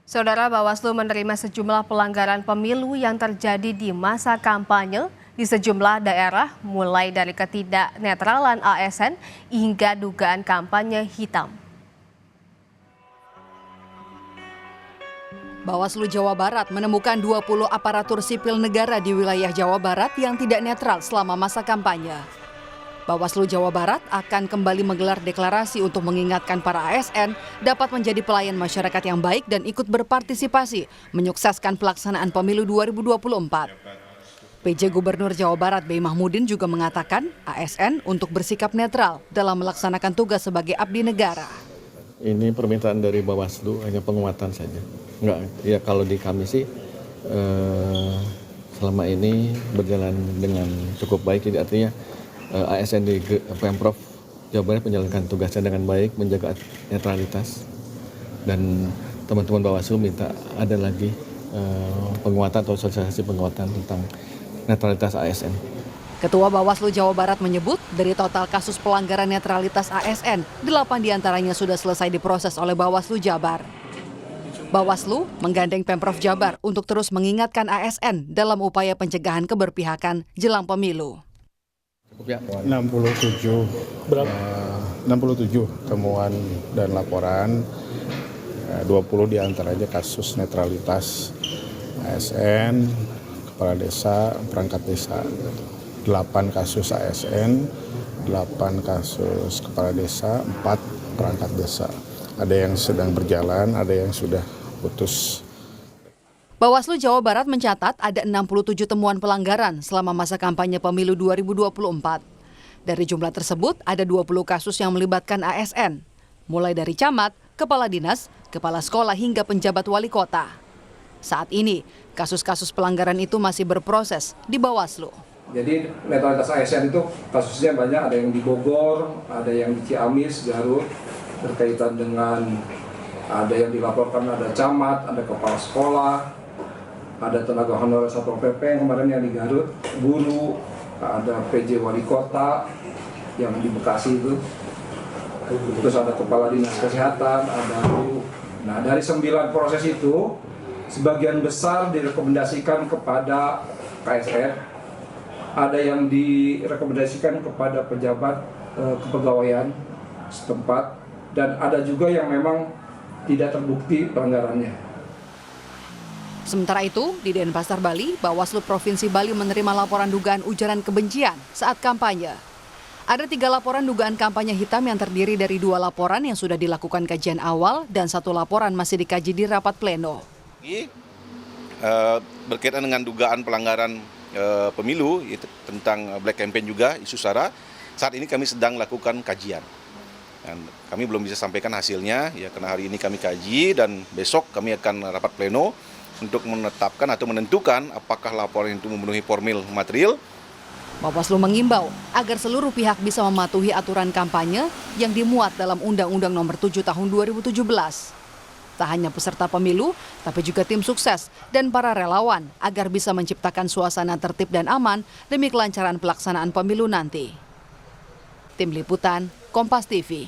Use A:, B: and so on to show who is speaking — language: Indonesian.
A: Saudara, Bawaslu menerima sejumlah pelanggaran pemilu yang terjadi di masa kampanye di sejumlah daerah, mulai dari ketidaknetralan ASN hingga dugaan kampanye hitam.
B: Bawaslu Jawa Barat menemukan 20 aparatur sipil negara di wilayah Jawa Barat yang tidak netral selama masa kampanye. Bawaslu Jawa Barat akan kembali menggelar deklarasi untuk mengingatkan para ASN dapat menjadi pelayan masyarakat yang baik dan ikut berpartisipasi menyukseskan pelaksanaan pemilu 2024. PJ Gubernur Jawa Barat B. Mahmudin juga mengatakan ASN untuk bersikap netral dalam melaksanakan tugas sebagai abdi negara.
C: Ini permintaan dari Bawaslu, hanya penguatan saja. Enggak, ya kalau di kami sih selama ini berjalan dengan cukup baik, jadi artinya ASN di Pemprov Jawa Barat menjalankan tugasnya dengan baik, menjaga netralitas, dan teman-teman Bawaslu minta ada lagi penguatan atau sosialisasi penguatan tentang netralitas ASN.
B: Ketua Bawaslu Jawa Barat menyebut dari total kasus pelanggaran netralitas ASN, 8 diantaranya sudah selesai diproses oleh Bawaslu Jabar. Bawaslu menggandeng Pemprov Jabar untuk terus mengingatkan ASN dalam upaya pencegahan keberpihakan jelang pemilu.
D: 67 temuan dan laporan, 20 diantaranya kasus netralitas ASN, kepala desa, perangkat desa, 8 kasus ASN, 8 kasus kepala desa, 4 perangkat desa. Ada yang sedang berjalan, ada yang sudah putus.
B: Bawaslu Jawa Barat mencatat ada 67 temuan pelanggaran selama masa kampanye pemilu 2024. Dari jumlah tersebut, ada 20 kasus yang melibatkan ASN, mulai dari camat, kepala dinas, kepala sekolah hingga penjabat wali kota. Saat ini, kasus-kasus pelanggaran itu masih berproses di Bawaslu.
E: Jadi netralitas ASN itu kasusnya banyak, ada yang di Bogor, ada yang di Ciamis, Garut, berkaitan dengan ada yang dilaporkan ada camat, ada kepala sekolah, ada tenaga honorer Satpol PP yang kemarin yang di Garut, guru, ada PJ wali kota yang di Bekasi itu, terus ada kepala dinas kesehatan, ada guru. Nah, dari 9 proses itu, sebagian besar direkomendasikan kepada KSN, ada yang direkomendasikan kepada pejabat kepegawaian setempat, dan ada juga yang memang tidak terbukti pelanggarannya.
B: Sementara itu, di Denpasar, Bali, Bawaslu Provinsi Bali menerima laporan dugaan ujaran kebencian saat kampanye. Ada 3 laporan dugaan kampanye hitam yang terdiri dari 2 laporan yang sudah dilakukan kajian awal dan 1 laporan masih dikaji di rapat pleno.
F: Berkaitan dengan dugaan pelanggaran pemilu itu tentang black campaign juga, isu sara, saat ini kami sedang lakukan kajian. Dan kami belum bisa sampaikan hasilnya, ya karena hari ini kami kaji dan besok kami akan rapat pleno untuk menetapkan atau menentukan apakah laporan itu memenuhi formil material.
B: Bawaslu mengimbau agar seluruh pihak bisa mematuhi aturan kampanye yang dimuat dalam Undang-Undang Nomor 7 Tahun 2017. Tak hanya peserta pemilu, tapi juga tim sukses dan para relawan agar bisa menciptakan suasana tertib dan aman demi kelancaran pelaksanaan pemilu nanti. Tim Liputan, Kompas TV.